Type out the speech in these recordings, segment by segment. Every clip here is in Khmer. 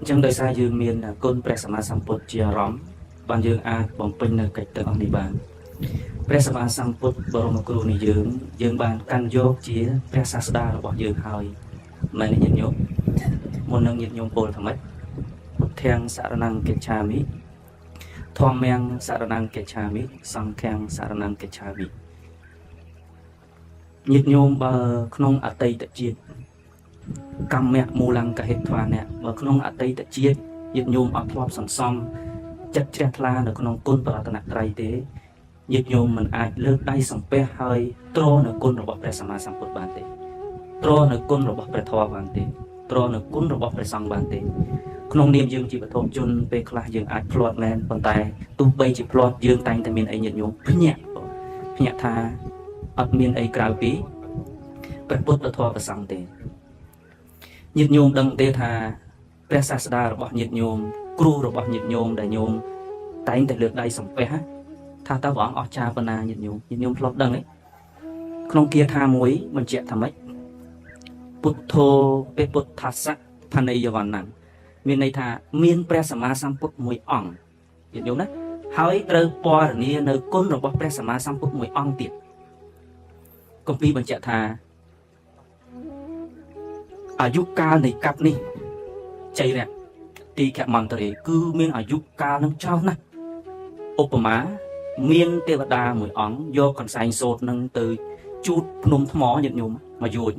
Chẳng đời xa dương miền là côn pre sama samput chia rõm bạn dương ai bóng pin nơi cách tượng đi bàn pre sama samput bờ một cừu này dương bàn căn vô chia pre sasda là bọn dương hỏi mà này nhận nhộm một nâng nhận nhộm bồn thầm ấy thang saranang ke chami thong meng saranang ke chami sang khang saranang ke chami nhiệt nhôm bờ không ở tây tự chiết cầm mẹ mù lăng cả hết thoa nè bờ không ở tây tự chiết nhiệt nhôm ở thọp sòng song chất chẹt la được không côn bờ tận trai thế nhiệt nhôm mình ai lướt đây sòng pe hơi tro được côn rồi bọc pre sama samput bàn thế tro được côn rồi bọc pre thoa bàn thế tro được côn rồi bọc pre song bàn thế không niệm dương chỉ bật thôn chun pe khla dương ai plot lên bàn tay tu bay chỉ plot dương tayแต่មានអីnhiệt nhôm nhẹ nhẹ tha អត់មានអីក្រៅពីព្រះពុទ្ធធម៌ប្រសង្ឃទេញាតិញោមដឹងទេថាព្រះសាស្តារបស់ញាតិញោមគ្រូរបស់ញាតិញោមដែលញោមតែងតែលើកដៃសំពះថាតើព្រះអង្គអស្ចារ្យប៉ុណ្ណាញាតិញោមធ្លាប់ដឹងទេក្នុងគាថាមួយបញ្ជាក់ថាម៉េចពុទ្ធោពេពុទ្ធស្សៈផណៃយវណ្ណមានន័យថាមានព្រះសម្មាសម្ពុទ្ធមួយអង្គញាតិញោមណាហើយត្រូវពណ៌នានៅគុណរបស់ព្រះសម្មាសម្ពុទ្ធមួយអង្គទៀតគម្ពីរបញ្ជាក់ថាអាយុកាលនៃកັບនេះចៃរៈទីកមន្តរេគឺមានអាយុកាលនឹងចោលណាស់ឧបមាមានទេវតាមួយអង្គយកកន្សែងសូត្រនឹងទៅជូតភ្នំថ្មញាតិញោមមកយួន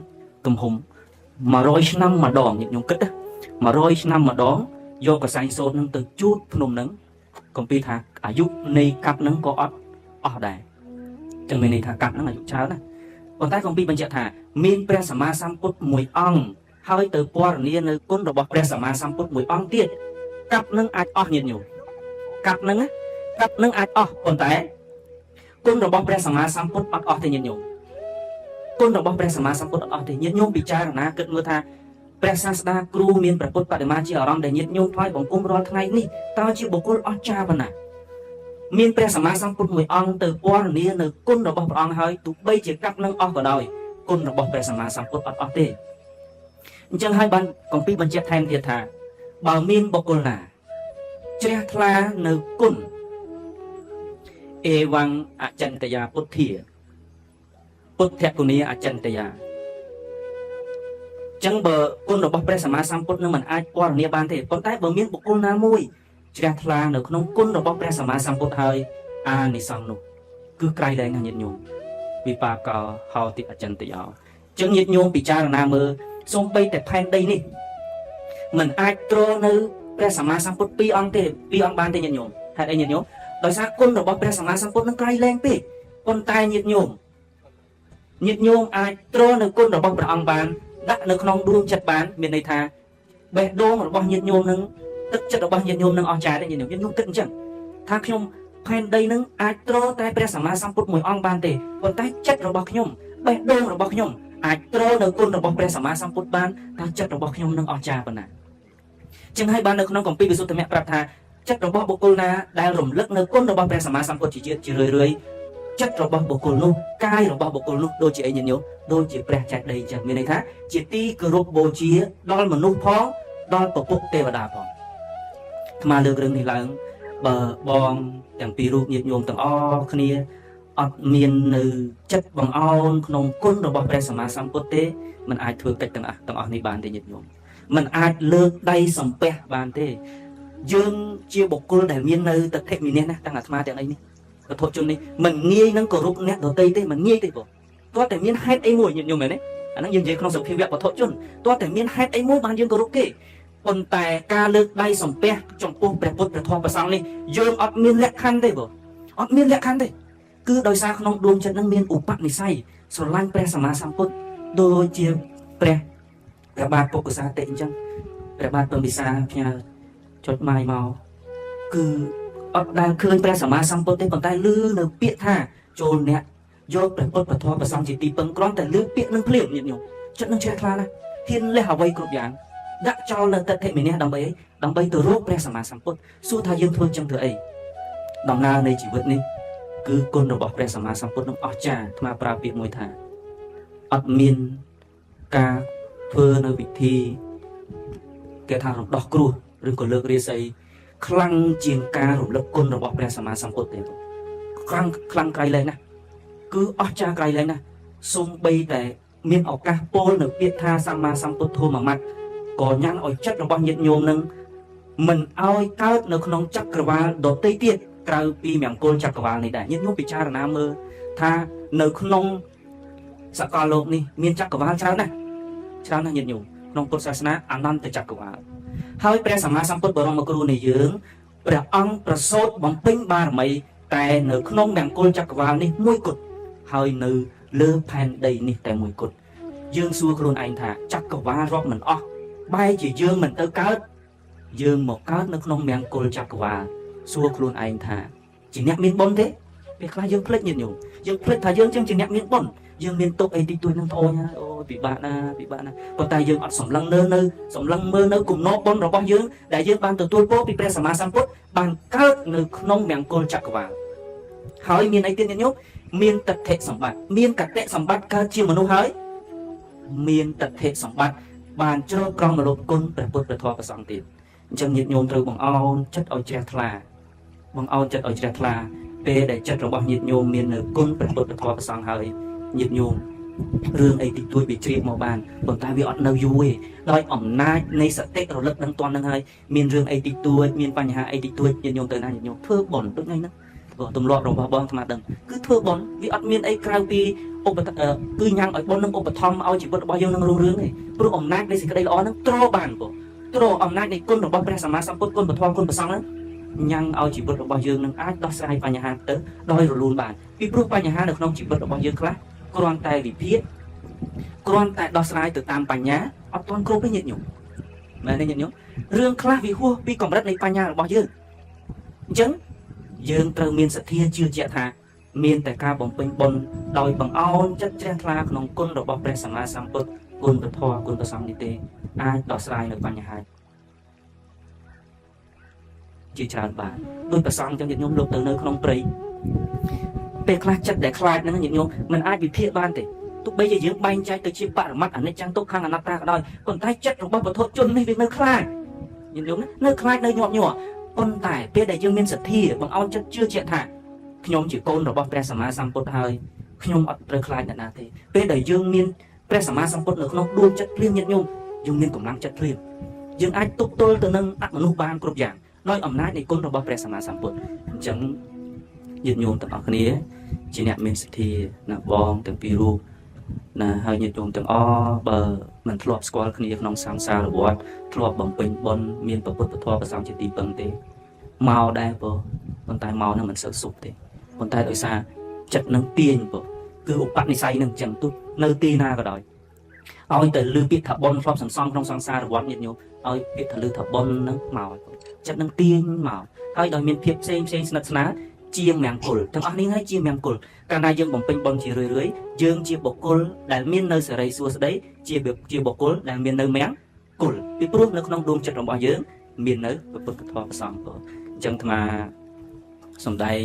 ទំហំ100ឆ្នាំម្ដងញាតិញោមគិត100ឆ្នាំម្ដងយកកន្សែងសូត្រនឹងទៅជូតភ្នំនឹងគម្ពីរថាអាយុនៃកັບនឹងក៏អត់អស់ដែរចឹងមានន័យថាកັບនឹងអាយុច្រើនណាស់ប៉ុន្តែគម្ពីរបញ្ជាក់ថាមានព្រះសម្មាសម្ពុទ្ធមួយអង្គហើយទៅពណ៌នានៅគុណរបស់ព្រះសម្មាសម្ពុទ្ធមួយអង្គទៀតកັບនឹងអាចអស់ញាតិញោមកັບនឹងអាចអស់ប៉ុន្តែគុណរបស់ព្រះសម្មាសម្ពុទ្ធអត់អស់ទេញាតិញោមគុណរបស់ព្រះសម្មាសម្ពុទ្ធអត់អស់ទេញាតិញោមពិចារណាគិតមើលថាព្រះសាស្តាគ្រូមានព្រះពុទ្ធបដិមាជាអារម្មណ៍ដែលញាតិញោមថ្វាយបង្គំរាល់ថ្ងៃនេះតើជាបុគ្គលអស្ចារ្យប៉ុណ្ណាមានព្រះសម្មាសម្ពុទ្ធមួយអង្គទៅពណ៌នានៅគុណរបស់ព្រះអង្គហើយទោះបីជាកັບនឹងអស់ក៏ដោយគុណរបស់ព្រះសម្មាសម្ពុទ្ធអត់អស់ទេអញ្ចឹងហើយបានគម្ពីរបញ្ជាក់ថែមទៀតថាបើមានបុគ្គលណាជ្រះថ្លានៅគុណអេវ៉ាំងអចិន្តយាពុទ្ធាពុទ្ធគុនីអចិន្តយាអញ្ចឹងបើគុណរបស់ព្រះសម្មាសម្ពុទ្ធនឹងមិនអាចពណ៌នាបានទេប៉ុន្តែបើមានបុគ្គលណាមួយជ្រះថ្លានៅក្នុងគុណរបស់ព្រះសម្មាសម្ពុទ្ធហើយអានិសង្ឃនោះគឺក្រៃលែងញាតិញោមវិបាកោហោតិអចិន្តយោអញ្ចឹងញាតិញោមពិចារណាមើលសូម្បីតែផែនដីនេះមិនអាចទ្រនៅព្រះសម្មាសម្ពុទ្ធ2អង្គទេ2អង្គបានទេញាតិញោមហេតុអីញាតិញោមដោយសារគុណរបស់ព្រះសម្មាសម្ពុទ្ធនឹងក្រៃលែងពេកប៉ុន្តែញាតិញោមអាចទ្រនៅគុណរបស់ព្រះអង្គបានដាក់នៅក្នុងដួងចិត្តបានមានន័យថាបេះដូងរបស់ញាតិញោមនឹងទឹកចិត្តរបស់ញាតិញោមនឹងអស្ចារ្យទេញាតិញោមគិតអញ្ចឹងថាខ្ញុំផែនដីនឹងអាចទ្រតែព្រះសម្មាសម្ពុទ្ធមួយអង្គបានទេប៉ុន្តែចិត្តរបស់ខ្ញុំបេះដូងរបស់ខ្ញុំអាចទ្រនៅគុណរបស់ព្រះសម្មាសម្ពុទ្ធបានថាចិត្តរបស់ខ្ញុំនឹងអស្ចារ្យប៉ុណ្ណាចឹងហើយបាននៅក្នុងគម្ពីរវិសុទ្ធិមគ្គប្រាប់ថាចិត្តរបស់បុគ្គលណាដែលរំលឹកនៅគុណរបស់ព្រះសម្មាសម្ពុទ្ធជារឿយចិត្តរបស់បុគ្គលនោះកាយរបស់បុគ្គលនោះដូចជាអីញាតិញោមដូចជាព្រះចេតិយចឹងមានន័យថាជាទីគោរពបូជាដល់មនុស្សផងដល់ពពុទ្ធទេវតាផងអាត្មាលើករឿងនេះឡើងបើបងទាំងពីររូបញាតិញោមទាំងអស់គ្នាអត់មាននៅចិត្តបង្អោនក្នុងគុណរបស់ព្រះសម្មាសម្ពុទ្ធទេมันអាចធ្វើកិច្ចទាំងអស់នេះបានទេញាតិញោមมันអាចលើកដៃសំពះបានទេយើងជាបុគ្គលដែលមាននៅទឹកធិវិន័យណាទាំងអាត្មាទាំងអីនេះវត្ថុជននេះมันងាយនឹងគោរពអ្នកដទៃទេมันងាយទេបងតើតែមានហេតុអីមួយញាតិញោមមែនទេអាហ្នឹងយើងនិយាយក្នុងសភាវៈវត្ថុជនតើតែមានហេតុអីមួយបានយើងគោរពគេប៉ុន្តែការលើកដៃសំពះចំពោះព្រះពុទ្ធព្រះធម៌ព្រះសង្ឃនេះយើងអត់មានលក្ខខណ្ឌទេបងអត់មានលក្ខខណ្ឌទេគឺដោយសារក្នុងដួងចិត្តនឹងមានឧបនិស្ស័យស្រឡាញ់ព្រះសម្មាសម្ពុទ្ធដូចជាព្រះបាទពុទ្ធសាសតិអញ្ចឹងព្រះបាទពំពិសាផ្ញើចុចម៉ាយមកគឺអត់ដែលឃើញព្រះសម្មាសម្ពុទ្ធទេប៉ុន្តែឮនៅពាក្យថាចូលអ្នកយកព្រះពុទ្ធព្រះធម៌ព្រះសង្ឃជាទីពឹងគ្រាន់តែឮពាក្យនឹងភ្លាមញាតិញោមចិត្តនឹងជ្រះថ្លាណាស់ហ៊ានលះអ្វីគ្រប់យ៉ាងដាក់ចោលនៅទឹកធិវិន័យដើម្បីទៅរកព្រះសម្មាសម្ពុទ្ធសួរថាយើងធ្វើចឹងធ្វើអីដំណើរនៃជីវិតនេះគឺគុណរបស់ព្រះសម្មាសម្ពុទ្ធនឹងអស្ចារ្យអាត្មាប្រើពាក្យមួយថាអត់មានការធ្វើនៅវិធីគេថារំដោះគ្រោះ ឬក៏លើករាសីខ្លាំងជាងការរំលឹកគុណរបស់ព្រះសម្មាសម្ពុទ្ធទេខ្លាំងក្រៃលែងណាស់គឺអស្ចារ្យក្រៃលែងណាស់សូម្បីតែមានឱកាសពោលនៅពាក្យថាសម្មាសម្ពុទ្ធមួយម៉ាត់ក៏ញ៉ាំងឲ្យចិត្តរបស់ញាតិញោមនឹងមិនឲ្យកើតនៅក្នុងចក្រវាលដទៃទៀតក្រៅពីមង្គលចក្រវាលនេះដែរញាតិញោមពិចារណាមើលថានៅក្នុងសកលលោកនេះមានចក្រវាលច្រើនណាស់ញាតិញោមក្នុងពុទ្ធសាសនាអនន្តចក្រវាលហើយព្រះសម្មាសម្ពុទ្ធបរមគ្រូនៃយើងព្រះអង្គប្រសូតបំពេញបារមីតែនៅក្នុងមង្គលចក្រវាលនេះមួយគត់ហើយនៅលើផែនដីនេះតែមួយគត់យើងសួរខ្លួនឯងថាចក្រវាលរាប់មិនអស់បែរជាយើងមិនទៅកើតយើងមកកើតនៅក្នុងមង្គលចក្រវាលសួរខ្លួនឯងថាជាអ្នកមានបុណ្យទេពេលខ្លះយើងភ្លេចញាតិញោមយើងភ្លេចថាយើងជាអ្នកមានបុណ្យយើងមានទុកអីតិចតួចនឹងប្អូនណាអូយពិបាកណាប៉ុន្តែយើងអត់សម្លឹងសម្លឹងមើលនៅគំនរបុណ្យរបស់យើងដែលយើងបានទទួលពរពីព្រះសម្មាសម្ពុទ្ធបានកើតនៅក្នុងមង្គលចក្រវាលហើយមានអីទៀតញាតិញោមមានតថេសម្បត្តិមានកតេសម្បត្តិកើតជាមនុស្សហើយមានតថេសម្បត្តិបានជ្រកក្រំមរលគុណព្រះពុទ្ធព្រះធម៌ព្រះសង្ឃទៀតអញ្ចឹងញាតិញោមត្រូវបង្អោនចិត្តឲ្យជ្រះថ្លាពេលដែលចិត្តរបស់ញាតិញោមមាននៅគុណព្រះពុទ្ធព្រះធម៌ព្រះសង្ឃហើយញាតិញោមរឿងអីតិចតួចវាជ្រាបមកបានប៉ុន្តែវាអត់នៅយូរទេដោយអំណាចនៃសតិរលឹកដឹងតន់នឹងហើយមានរឿងអីតិចតួចមានបញ្ហាអីតិចតួចញាតិញោមទៅណាញាតិញោមធ្វើបុណ្យដូចថ្ងៃហ្នឹងទម្លាប់របស់បងអាត្មាដឹងគឺធ្វើបុណ្យវាអត់មានអីក្រៅពីគឺញ៉ាំងឲ្យបុណ្យនឹងឧបត្ថម្ភឲ្យជីវិតរបស់យើងនឹងរុងរឿងទេព្រោះអំណាចនៃសេចក្តីល្អហ្នឹងទ្របានទ្រអំណាចនៃគុណរបស់ព្រះសម្មាសម្ពុទ្ធគុណពធគុណប្រសង្ឃហ្នឹងញ៉ាំងឲ្យជីវិតរបស់យើងនឹងអាចដោះស្រាយបញ្ហាទៅដោយរលូនបានពីព្រោះបញ្ហានៅក្នុងជីវិតរបស់យើងខ្លះគ្រាន់តែវិភាគគ្រាន់តែដោះស្រាយទៅតាមបញ្ញាអត់ទាន់គ្រប់ទេញាតិញោមមែនទេញាតិញោមរឿងខ្លះវាហួសពីកម្រិតនៃបញ្ញារបស់យើងអញ្ចឹងយើងត្រូវមានសទ្ធាជឿជាក់ថាមានតែការបំពេញបុណ្យដោយបង្អោនចិត្តជ្រះថ្លាក្នុងគុណរបស់ព្រះសម្មាសម្ពុទ្ធគុណពធគុណប្រសង្ឃនេះទេអាចដោះស្រាយនៅបញ្ហាជាច្រើនបានដោយប្រសង្ឃចឹងញាតិញោមលោកទៅនៅក្នុងព្រៃពេលខ្លះចិត្តដែលខ្លាចហ្នឹងញាតិញោមមិនអាចវិភាគបានទេទោះបីជាយើងបែងចែកទៅជាបរមត្តអនិច្ចំទុក្ខអនត្តាក៏ដោយប៉ុន្តែចិត្តរបស់ពធជននេះវានៅខ្លាចញាតិញោមនៅខ្លាចនៅញាប់ញ័រប៉ុន្តែពេលដែលយើងមានសទ្ធាបង្អោនចិត្តជឿជាក់ថាខ្ញុំជាកូនរបស់ព្រះសម្មាសម្ពុទ្ធហើយខ្ញុំអត់ត្រូវខ្លាចអ្នកណាទេពេលដែលយើងមានព្រះសម្មាសម្ពុទ្ធនៅក្នុងដួងចិត្តភ្លាមញាតិញោមយើងមានកម្លាំងចិត្តភ្លាមយើងអាចទប់ទល់ទៅនឹងអមនុស្សបានគ្រប់យ៉ាងដោយអំណាចនៃគុណរបស់ព្រះសម្មាសម្ពុទ្ធអញ្ចឹងញាតិញោមទាំងអស់គ្នាជាអ្នកមានសទ្ធាណាបងទាំងពីររូបណាហើយញាតិញោមទាំងអស់បើមិនធ្លាប់ស្គាល់គ្នាក្នុងសង្សារវដ្តធ្លាប់បំពេញបុណ្យមានពុទ្ធពធប្រសង្ឃជាទីពឹងទេមកដែរប៉ុន្តែមកនឹងមិនសូវសុខទេប៉ុន្តែដោយសារចិត្តនឹងទាញគឺឧបនិស្ស័យនឹងអញ្ចឹងទុនៅទីណាក៏ដោយឲ្យទៅលឺពាក្យថាបុណ្យធ្លាប់សន្សំក្នុងសង្សារវដ្តញាតិញោមឲ្យពាក្យថាលឺថាបុណ្យនឹងមកចិត្តនឹងទាញមកហើយដោយមានភាពផ្សេងស្និទ្ធស្នាលជាមង្គលទាំងអស់នេះហើយជាមង្គលកាលណាយើងបំពេញបុណ្យជារឿយយើងជាបុគ្គលដែលមាននៅសេរីសួស្តីជាបុគ្គលដែលមាននៅមង្គលពីព្រោះនៅក្នុងដួងចិត្តរបស់យើងមាននៅពុទ្ធធម៌ប្រសង្ឃអញ្ចឹងអាត្មាសំដែង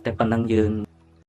តែប៉ុណ្្នឹងយើង